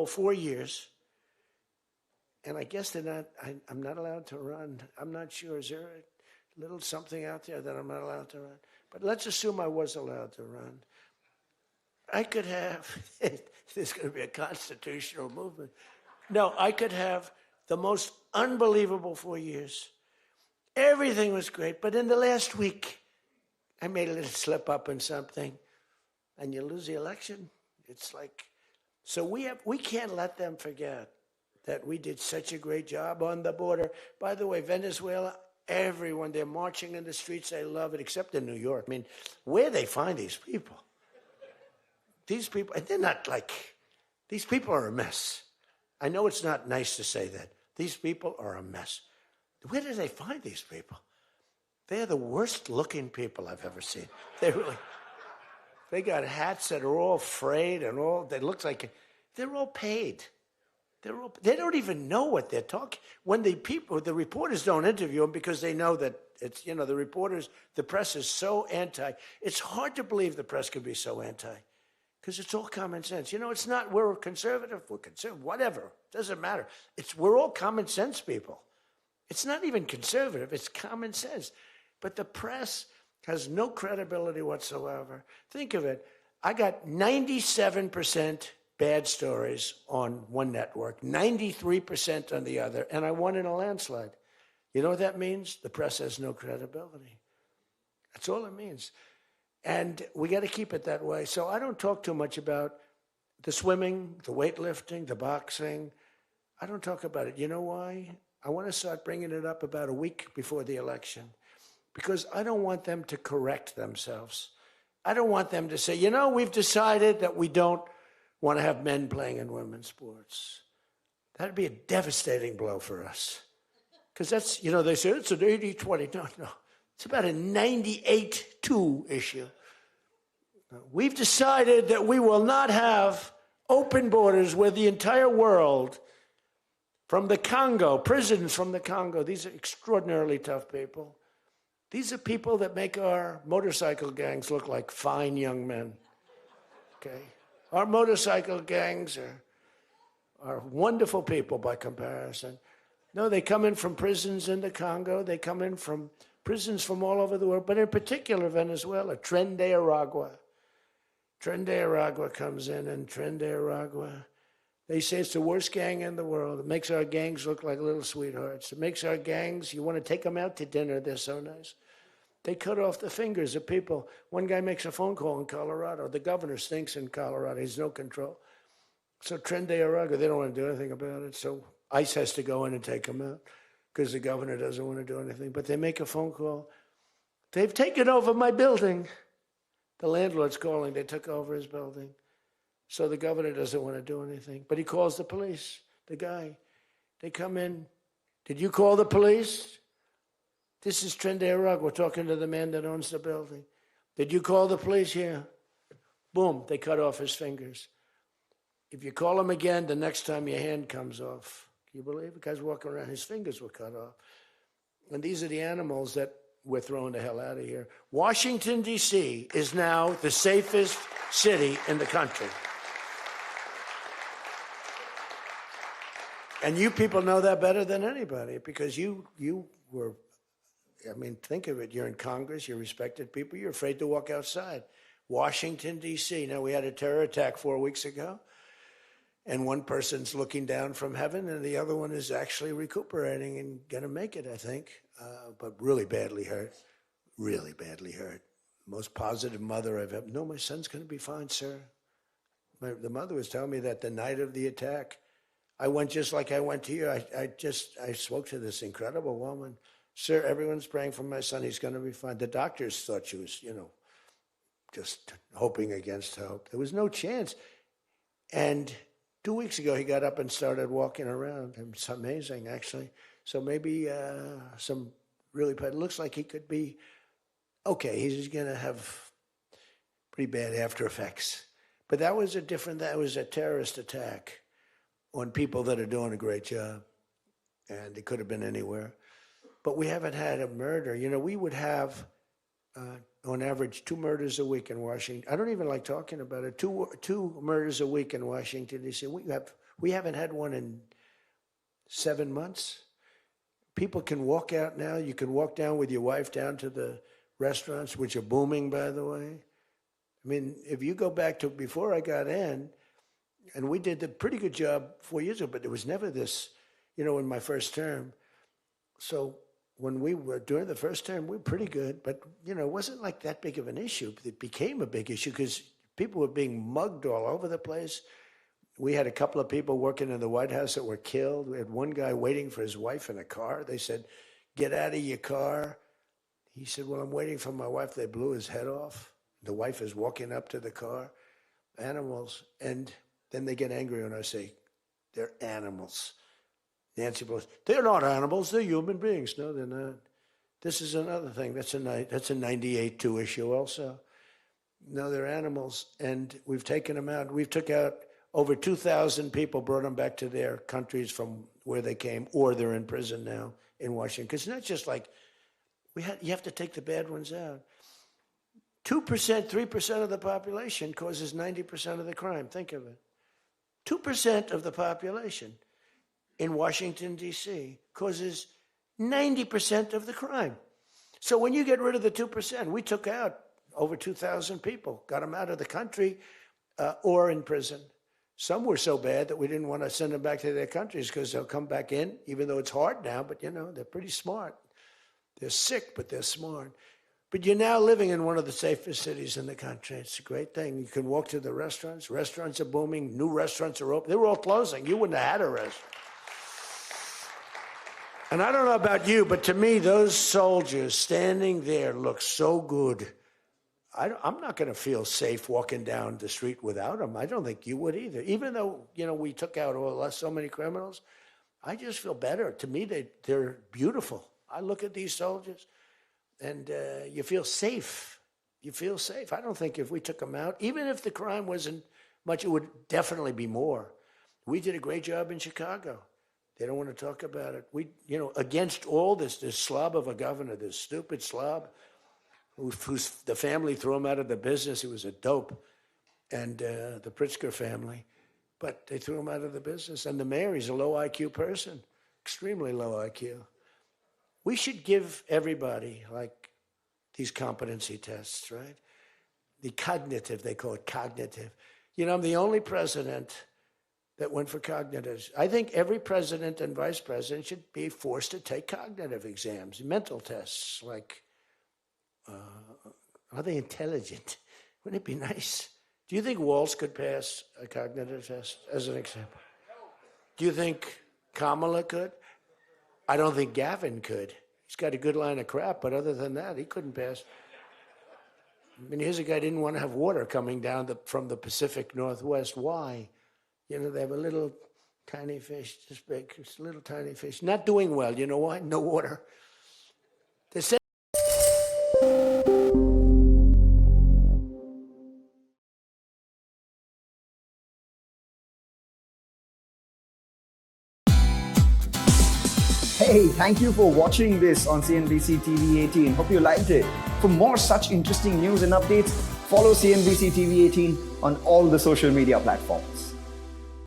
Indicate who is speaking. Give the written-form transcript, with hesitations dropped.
Speaker 1: unbelievable 4 years. And I guess I'm not allowed to run. I'm not sure. Is there a little something out there that I'm not allowed to run? But let's assume I was allowed to run. I could have, there's going to be a constitutional movement. No, I could have the most unbelievable 4 years. Everything was great, but in the last week, I made a little slip up in something, and you lose the election. It's like, so we can't let them forget that we did such a great job on the border. By the way, Venezuela, everyone, they're marching in the streets. They love it, except in New York. I mean, where they find these people? These people, and they're not like, these people are a mess. I know it's not nice to say that. These people are a mess. Where do they find these people? They're the worst looking people I've ever seen. They got hats that are all frayed and all, they look like, they're all paid. They don't even know what they're talking. When the reporters don't interview them because they know that it's, the press is so anti. It's hard to believe the press could be so anti because it's all common sense. It's not, we're conservative, whatever, doesn't matter. We're all common sense people. It's not even conservative, it's common sense. But the press has no credibility whatsoever. Think of it. I got 97% bad stories on one network, 93% on the other, and I won in a landslide. You know what that means? The press has no credibility. That's all it means. And we got to keep it that way. So I don't talk too much about the swimming, the weightlifting, the boxing. I don't talk about it. You know why? I want to start bringing it up about a week before the election because I don't want them to correct themselves. I don't want them to say, we've decided that we don't want to have men playing in women's sports. That'd be a devastating blow for us. Because that's, they say it's an 80-20. No. It's about a 98-2 issue. We've decided that we will not have open borders where the entire world, from the Congo, prisons from the Congo, these are extraordinarily tough people. These are people that make our motorcycle gangs look like fine young men. Okay? Our motorcycle gangs are wonderful people by comparison. No, they come in from prisons in the Congo. They come in from prisons from all over the world, but in particular Venezuela, Tren de Aragua. Tren de Aragua comes in, and Tren de Aragua, they say it's the worst gang in the world. It makes our gangs look like little sweethearts. It makes our gangs, you want to take them out to dinner, they're so nice. They cut off the fingers of people. One guy makes a phone call in Colorado. The governor stinks in Colorado. He's no control. So Tren de Aragua, they don't want to do anything about it. So ICE has to go in and take them out because the governor doesn't want to do anything. But they make a phone call. They've taken over my building. The landlord's calling. They took over his building. So the governor doesn't want to do anything. But he calls the police, the guy. They come in. Did you call the police? This is Tren de Aragua. We're talking to the man that owns the building. Did you call the police? Yeah. Boom, they cut off his fingers. If you call him again, the next time your hand comes off. Can you believe it? The guy's walking around, his fingers were cut off. And these are the animals that we're throwing the hell out of here. Washington, D.C. is now the safest city in the country. And you people know that better than anybody because you were, think of it. You're in Congress, you're respected people, you're afraid to walk outside. Washington, D.C. Now, we had a terror attack 4 weeks ago, and one person's looking down from heaven, and the other one is actually recuperating and going to make it, I think, but really badly hurt. Really badly hurt. Most positive mother I've ever. No, my son's going to be fine, sir. The mother was telling me that the night of the attack, I went just like I went to you. I spoke to this incredible woman. Sir, everyone's praying for my son. He's going to be fine. The doctors thought she was, just hoping against hope. There was no chance. And 2 weeks ago, he got up and started walking around. It's amazing, actually. So maybe some really bad. It looks like he could be okay. He's going to have pretty bad after effects. But that was a terrorist attack on people that are doing a great job. And it could have been anywhere. But we haven't had a murder. We would have, on average, 2 murders a week in Washington. I don't even like talking about it. Two murders a week in Washington, D.C. We have We haven't had one in 7 months. People can walk out now. You can walk down with your wife down to the restaurants, which are booming, by the way. I mean, if you go back to before I got in, and we did a pretty good job 4 years ago, but there was never this, in my first term. So when we were during the first term, we were pretty good, but, it wasn't like that big of an issue. It became a big issue because people were being mugged all over the place. We had a couple of people working in the White House that were killed. We had one guy waiting for his wife in a car. They said, "Get out of your car." He said, "Well, I'm waiting for my wife." They blew his head off. The wife is walking up to the car. Animals. And then they get angry when I say, "They're animals." Nancy Pelosi, "They're not animals. They're human beings." No, they're not. This is another thing. That's a 98-2 issue also. No, they're animals. And we've taken them out. We've took out over 2,000 people, brought them back to their countries from where they came, or they're in prison now in Washington. Because it's not just like, you have to take the bad ones out. 2%, 3% of the population causes 90% of the crime. Think of it. 2% of the population in Washington, D.C. causes 90% of the crime. So when you get rid of the 2%, we took out over 2,000 people, got them out of the country or in prison. Some were so bad that we didn't want to send them back to their countries because they'll come back in, even though it's hard now, but they're pretty smart. They're sick, but they're smart. But you're now living in one of the safest cities in the country. It's a great thing. You can walk to the restaurants. Restaurants are booming. New restaurants are open. They were all closing. You wouldn't have had a restaurant. And I don't know about you, but to me, those soldiers standing there look so good. I'm not going to feel safe walking down the street without them. I don't think you would either. Even though, we took out so many criminals, I just feel better. To me, they're beautiful. I look at these soldiers, and you feel safe. You feel safe. I don't think if we took them out, even if the crime wasn't much, it would definitely be more. We did a great job in Chicago. They don't want to talk about it. We, against all this slob of a governor, this stupid slob, who's the family threw him out of the business. He was a dope, and the Pritzker family. But they threw him out of the business. And the mayor, he's a low IQ person, extremely low IQ. We should give everybody, like, these competency tests, right? The cognitive, they call it cognitive. I'm the only president that went for cognitive. I think every president and vice president should be forced to take cognitive exams, mental tests, like, are they intelligent? Wouldn't it be nice? Do you think Walz could pass a cognitive test, as an example? Do you think Kamala could? I don't think Gavin could. He's got a good line of crap, but other than that, he couldn't pass. I mean, here's a guy who didn't want to have water coming down from the Pacific Northwest. Why? They have a little tiny fish, this big, it's a little tiny fish. Not doing well. You know why? No water. They said.
Speaker 2: Hey, thank you for watching this on CNBC TV 18. Hope you liked it. For more such interesting news and updates, follow CNBC TV 18 on all the social media platforms.